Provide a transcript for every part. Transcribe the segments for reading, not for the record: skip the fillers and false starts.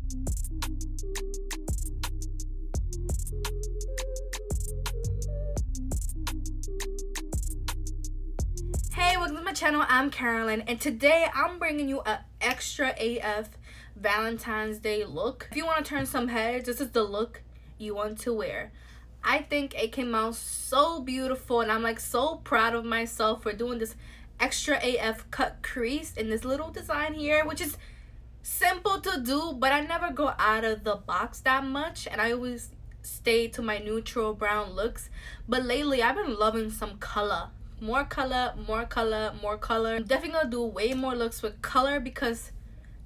Hey, welcome to my channel. I'm Carolyn, and today I'm bringing you a extra AF Valentine's Day look. If you want to turn some heads, this is the look you want to wear. I think it came out so beautiful, and I'm like so proud of myself for doing this extra AF cut crease in this little design here, which is simple to do, but I never go out of the box that much, and I always stay to my neutral brown looks. But lately I've been loving some color, more color, more color, more color. I'm definitely gonna do way more looks with color because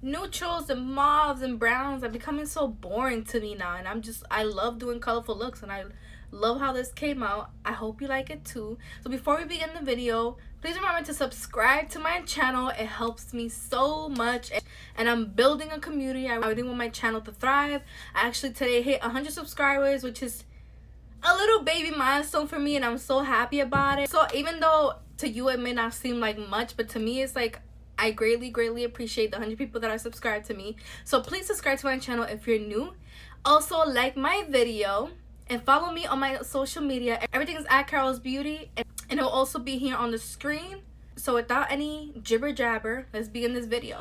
neutrals and mauves and browns are becoming so boring to me now, and I love doing colorful looks, and I love how this came out. I hope you like it too. So before we begin the video, please remember to subscribe to my channel. It helps me so much, and I'm building a community. I really want my channel to thrive. I actually today hit 100 subscribers, which is a little baby milestone for me, and I'm so happy about it. So even though to you it may not seem like much, but to me it's like I greatly appreciate the 100 people that are subscribed to me. So please subscribe to my channel if you're new. Also like my video and follow me on my social media. Everything is at Karols Beauty, and it'll also be here on the screen. So without any jibber jabber, let's begin this video.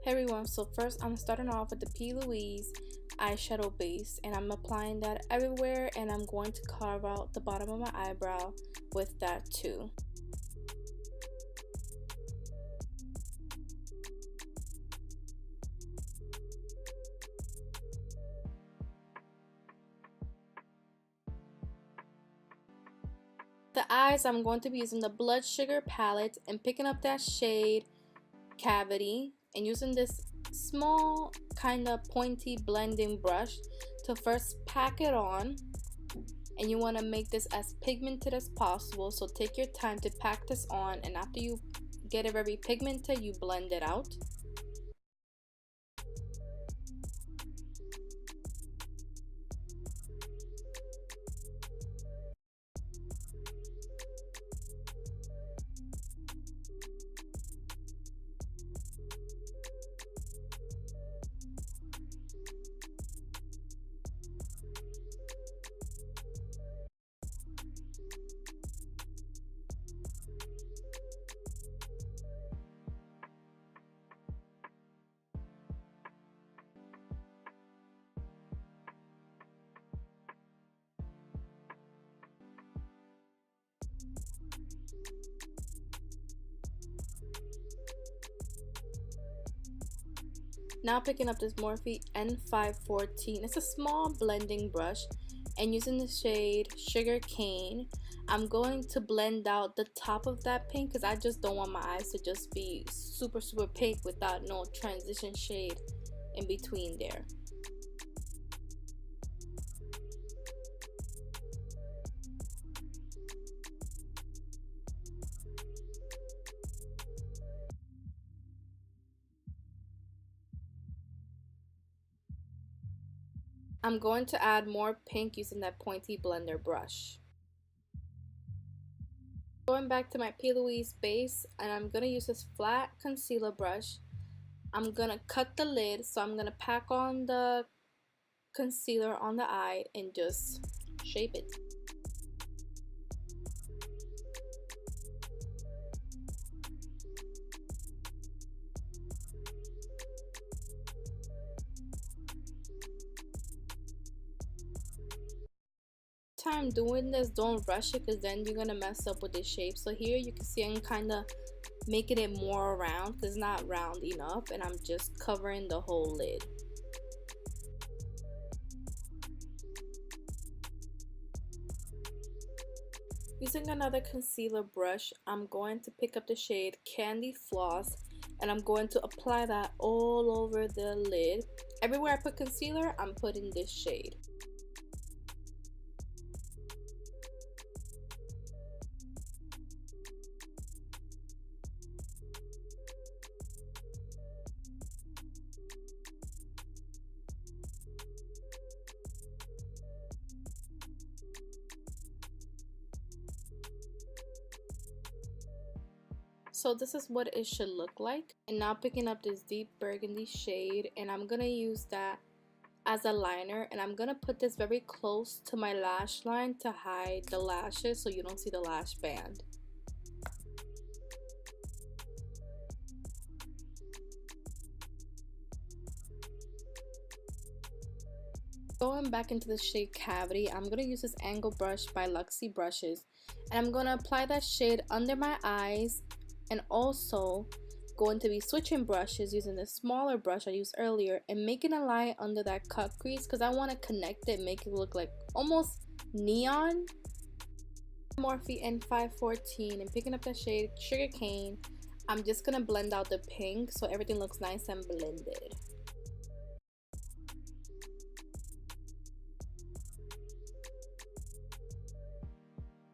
Hey everyone, so first I'm starting off with the P.louise eyeshadow base, and I'm applying that everywhere, and I'm going to carve out the bottom of my eyebrow with that too. The eyes, I'm going to be using the Blood Sugar palette and picking up that shade Cavity and using this small kind of pointy blending brush to first pack it on. And you want to make this as pigmented as possible, so take your time to pack this on, and after you get it very pigmented, you blend it out. Now picking up this Morphe N514, it's a small blending brush, and using the shade Sugar Cane, I'm going to blend out the top of that pink because I just don't want my eyes to just be super pink without no transition shade in between there. I'm going to add more pink using that pointy blender brush. Going back to my P.louise base, and I'm going to use this flat concealer brush. I'm going to cut the lid, so I'm going to pack on the concealer on the eye and just shape it. Time doing this, don't rush it because then you're gonna mess up with the shape. So here you can see I'm kind of making it more round because it's not round enough, and I'm just covering the whole lid. Using another concealer brush, I'm going to pick up the shade Candy Floss, and I'm going to apply that all over the lid. Everywhere I put concealer, I'm putting this shade. So this is what it should look like. And now picking up this deep burgundy shade, and I'm gonna use that as a liner, and I'm gonna put this very close to my lash line to hide the lashes so you don't see the lash band. Going back into the shade Cavity, I'm gonna use this angle brush by Luxie Brushes, and I'm gonna apply that shade under my eyes, and also going to be switching brushes using the smaller brush I used earlier and making a line under that cut crease because I want to connect it, make it look like almost neon. Morphe N514 and picking up the shade Sugar Cane, I'm just gonna blend out the pink so everything looks nice and blended.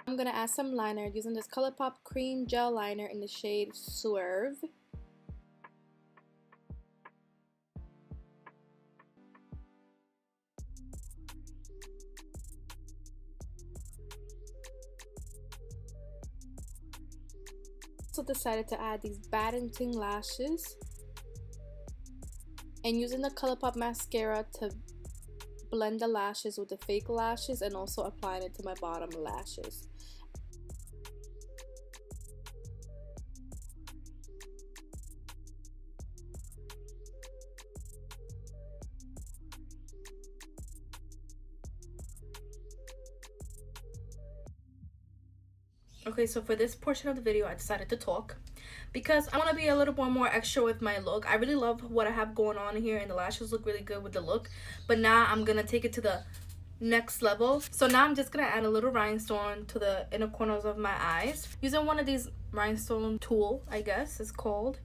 I'm gonna add some liner using this Colourpop cream gel liner in the shade Swerve. Also decided to add these batting lashes and using the Colourpop mascara to blend the lashes with the fake lashes and also applying it to my bottom lashes. Okay, so for this portion of the video I decided to talk because I want to be a little more extra with my look. I really love what I have going on here and the lashes look really good with the look, but now I'm gonna take it to the next level. So now I'm just gonna add a little rhinestone to the inner corners of my eyes using one of these rhinestone tool, I guess it's called.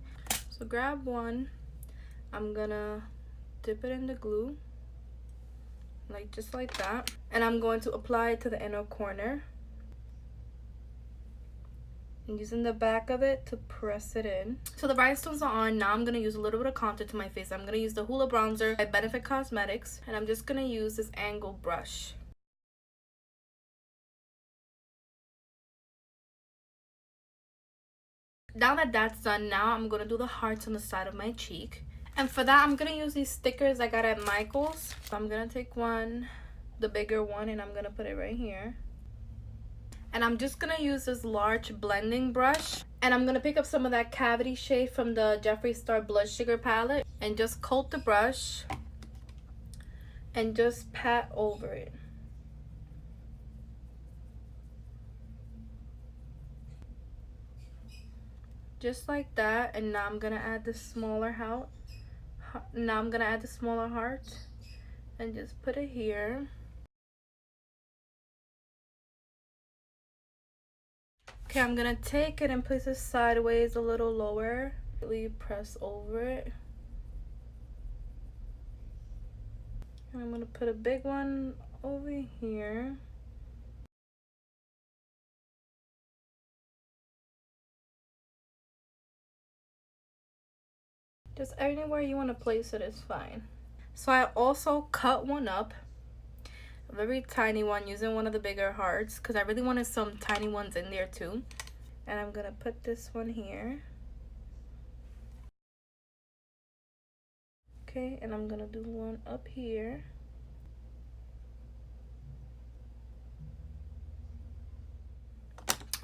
So grab one, I'm gonna dip it in the glue like just like that, and I'm going to apply it to the inner corner and using the back of it to press it in. So the rhinestones are on. Now I'm going to use a little bit of contour to my face. I'm going to use the Hoola bronzer by Benefit Cosmetics, and I'm just going to use this angle brush. Now that that's done, now I'm going to do the hearts on the side of my cheek. And for that, I'm going to use these stickers I got at Michael's. So I'm going to take one, the bigger one, and I'm going to put it right here. And I'm just gonna use this large blending brush, and I'm gonna pick up some of that Cavity shade from the Jeffree Star Blood Sugar palette and just coat the brush and just pat over it. Just like that. And now I'm gonna add the smaller heart. Now I'm gonna add the smaller heart and just put it here. Okay, I'm gonna take it and place it sideways a little lower. Press over it. And I'm gonna put a big one over here. Just anywhere you want to place it is fine. So I also cut one up, a very tiny one, using one of the bigger hearts because I really wanted some tiny ones in there too. And I'm gonna put this one here. Okay, and I'm gonna do one up here.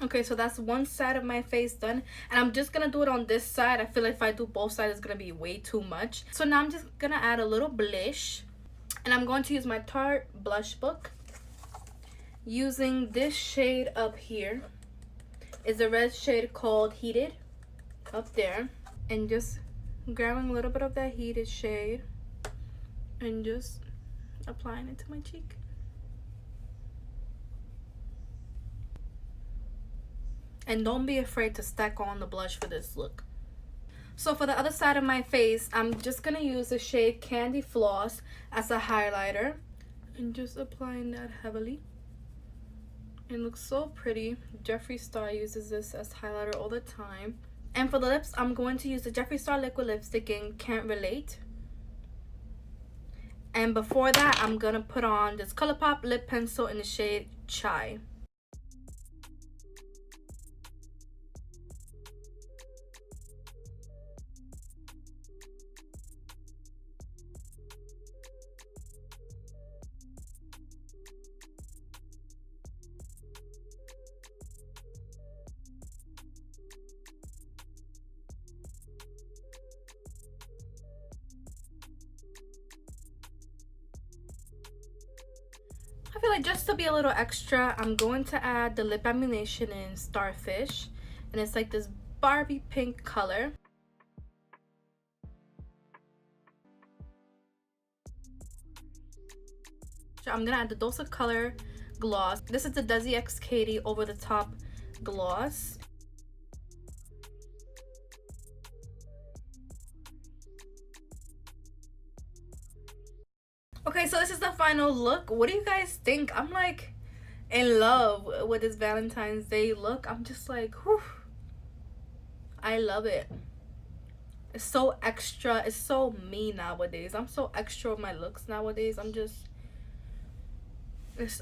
Okay, so that's one side of my face done, and I'm just gonna do it on this side. I feel like if I do both sides it's gonna be way too much. So now I'm just gonna add a little blush, and I'm going to use my Tarte blush book using this shade up here. It's a red shade called Heated up there, and just grabbing a little bit of that heated shade and just applying it to my cheek. And don't be afraid to stack on the blush for this look. So for the other side of my face, I'm just gonna use the shade Candy Floss as a highlighter and just applying that heavily. It looks so pretty. Jeffree Star uses this as highlighter all the time. And for the lips, I'm going to use the Jeffree Star liquid lipstick in Can't Relate. And before that, I'm gonna put on this Colourpop lip pencil in the shade Chai. I feel like just to be a little extra, I'm going to add the lip ammunition in Starfish, and it's like this Barbie pink color. I'm gonna add the Dose of Color gloss. This is the Desi x Katy over the top gloss. Okay, so this is the final look. What do you guys think? I'm like in love with this Valentine's Day look. I'm just like, whew. I love it. It's so extra. It's so me nowadays. I'm so extra with my looks nowadays. I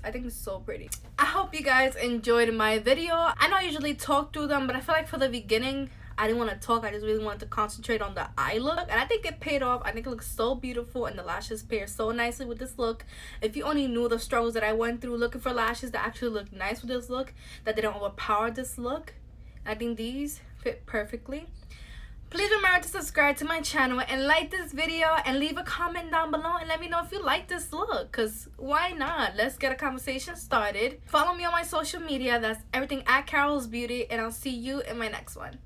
think it's so pretty. I hope you guys enjoyed my video. I know I usually talk through them, but I feel like for the beginning, I didn't want to talk. I just really wanted to concentrate on the eye look, and I think it paid off. I think it looks so beautiful, and the lashes pair so nicely with this look. If you only knew the struggles that I went through looking for lashes that actually look nice with this look, that they don't overpower this look, I think these fit perfectly. Please remember to subscribe to my channel and like this video and leave a comment down below and let me know if you like this look, because why not? Let's get a conversation started. Follow me on my social media. That's everything at Karols Beauty, and I'll see you in my next one.